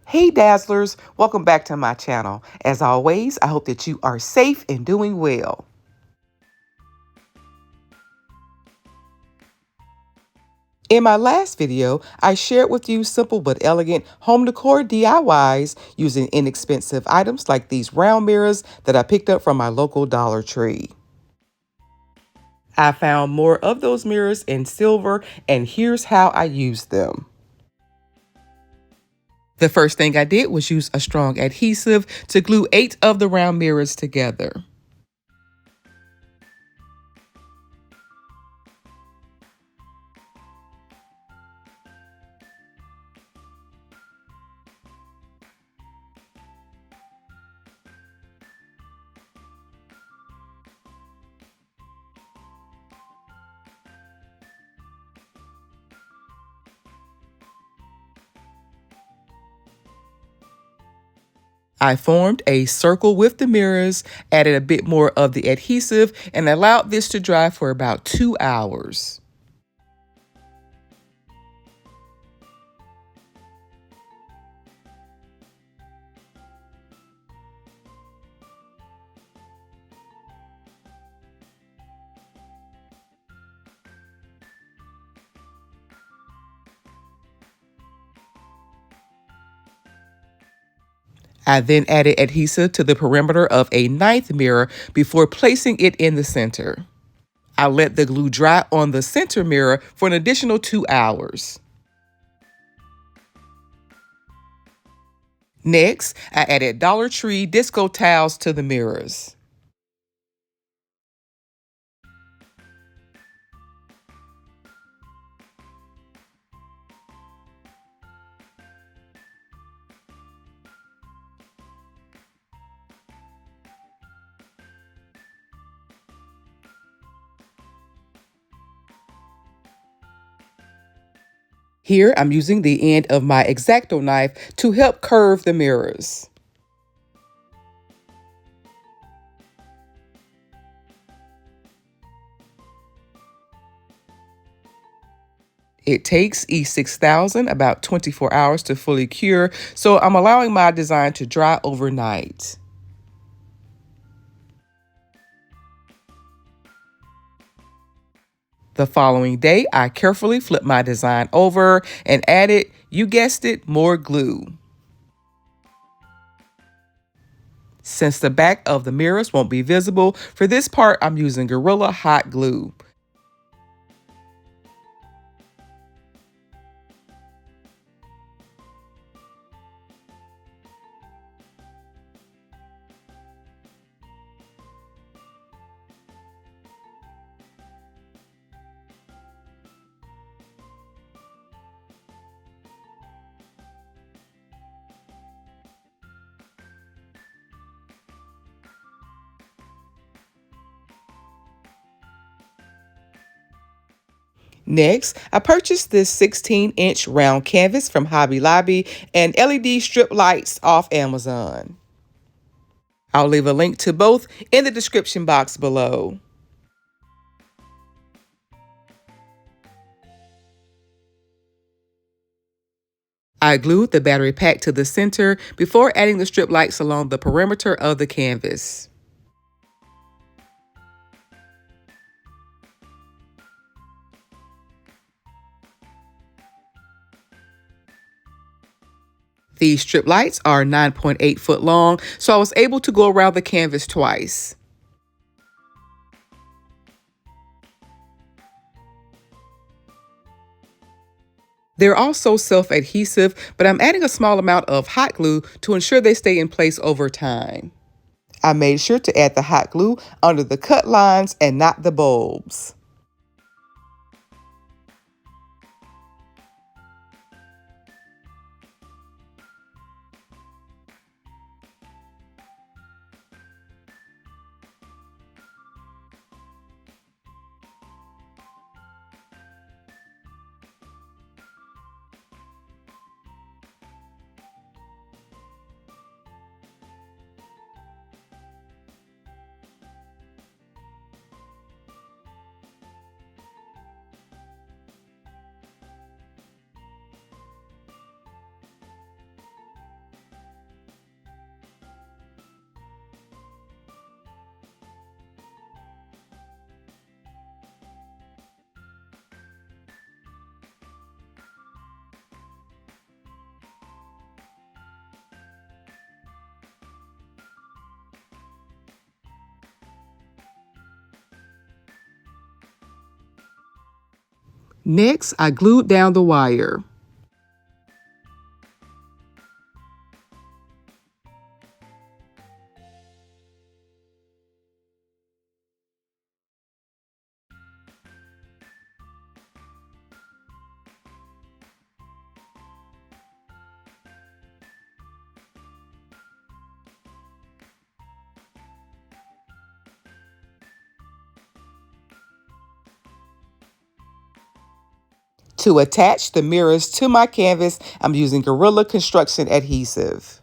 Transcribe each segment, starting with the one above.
Hey Dazzlers, welcome back to my channel. As always, I hope that you are safe and doing well. In my last video, I shared with you simple but elegant home decor DIYs using inexpensive items like these round mirrors that I picked up from my local Dollar Tree. I found more of those mirrors in silver, and here's how I used them. The first thing I did was use a strong adhesive to glue 8 of the round mirrors together. I formed a circle with the mirrors, added a bit more of the adhesive, and allowed this to dry for about 2 hours. I then added adhesive to the perimeter of a 9th mirror before placing it in the center. I let the glue dry on the center mirror for an additional 2 hours. Next, I added Dollar Tree disco towels to the mirrors. Here, I'm using the end of my X-Acto knife to help curve the mirrors. It takes E6000 about 24 hours to fully cure, so I'm allowing my design to dry overnight. The following day, I carefully flipped my design over and added, you guessed it, more glue. Since the back of the mirrors won't be visible, for this part I'm using Gorilla Hot Glue. Next, I purchased this 16-inch round canvas from Hobby Lobby and LED strip lights off Amazon. I'll leave a link to both in the description box below. I glued the battery pack to the center before adding the strip lights along the perimeter of the canvas. These strip lights are 9.8 foot long, so I was able to go around the canvas twice. They're also self-adhesive, but I'm adding a small amount of hot glue to ensure they stay in place over time. I made sure to add the hot glue under the cut lines and not the bulbs. Next, I glued down the wire. To attach the mirrors to my canvas, I'm using Gorilla Construction adhesive.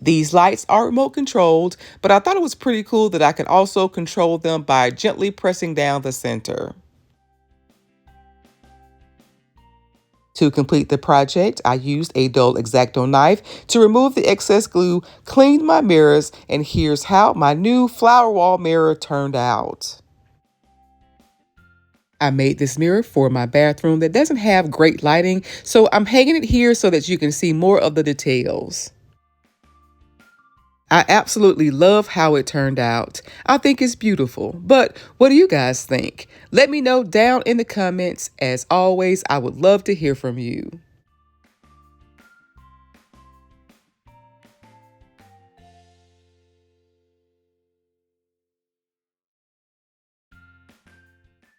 These lights are remote controlled, but I thought it was pretty cool that I can also control them by gently pressing down the center. To complete the project, I used a dull X-Acto knife to remove the excess glue, cleaned my mirrors, and here's how my new flower wall mirror turned out. I made this mirror for my bathroom that doesn't have great lighting, so I'm hanging it here so that you can see more of the details. I absolutely love how it turned out. I think it's beautiful. But what do you guys think? Let me know down in the comments. As always, I would love to hear from you.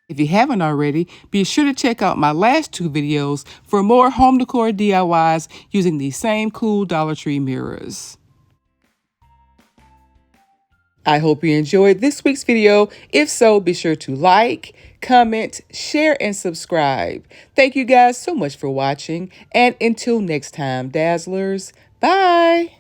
If you haven't already, be sure to check out my last two videos for more home decor DIYs using these same cool Dollar Tree mirrors. I hope you enjoyed this week's video. If so, be sure to like, comment, share, and subscribe. Thank you guys so much for watching. And until next time, Dazzlers, bye.